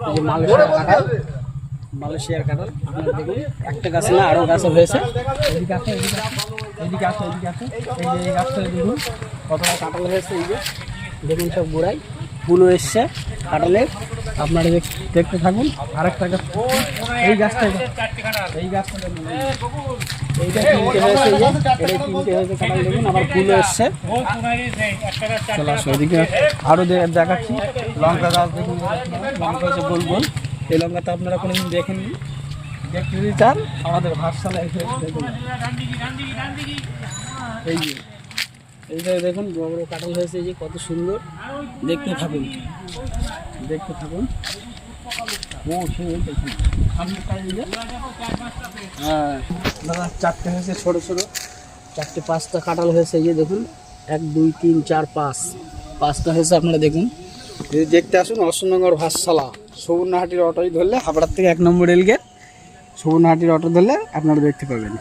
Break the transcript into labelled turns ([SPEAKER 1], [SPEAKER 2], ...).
[SPEAKER 1] এই যে মালয়েশিয়ার কাঁঠাল আপনারা দেখুন, একটা গাছে না আরও গাছে হয়েছে। এদিকে আছে, এদিকে আছে, এদিকে আছে, এদিকে আছে। এই যে এই গাছটা দেখুন কতটা কাঁঠাল হয়েছে। এই যে দেখুন সব গোড়ায় ফুলও এসছে কাঁঠালের। আপনারা দেখতে থাকুন। আরেকটা গাছ, এই গাছটা, এই গাছটা দেখুন, এইটা তিনটে হয়েছে। এই যে এটা তিনটে হয়েছে কাঁঠাল দেখুন, আবার ফুলও এসছে। চলে আসো এদিকে আরও দেখাচ্ছি। লঙ্কা গাছ দেখুন, লঙ্কা হয়েছে গোল গোল। এই লঙ্কাটা আপনারা কোনোদিন দেখেননি, দেখতে যদি চান আমাদের ভাতশালা এসে দেখুন। এই যে এইটা দেখুন বড় বড় কাঁঠাল হয়েছে, এই যে কত সুন্দর। দেখতে থাকুন, দেখতে থাকুন। ও সে দেখুন হ্যাঁ দাদা, চারটে হয়েছে ছোটো ছোটো, চারটে পাঁচটা কাঁঠাল হয়েছে। এই যে দেখুন 1 2 3 4 5 পাঁচটা হয়েছে। আপনারা দেখুন, যদি দেখতে আসুন অশোকনগর ভাতশালা, সুবর্ণহাটির অটোই ধরলে, হাবড়ার থেকে 1 নম্বর রেলগেট, সুবর্ণহাটির অটো ধরলে আপনারা দেখতে পাবেন।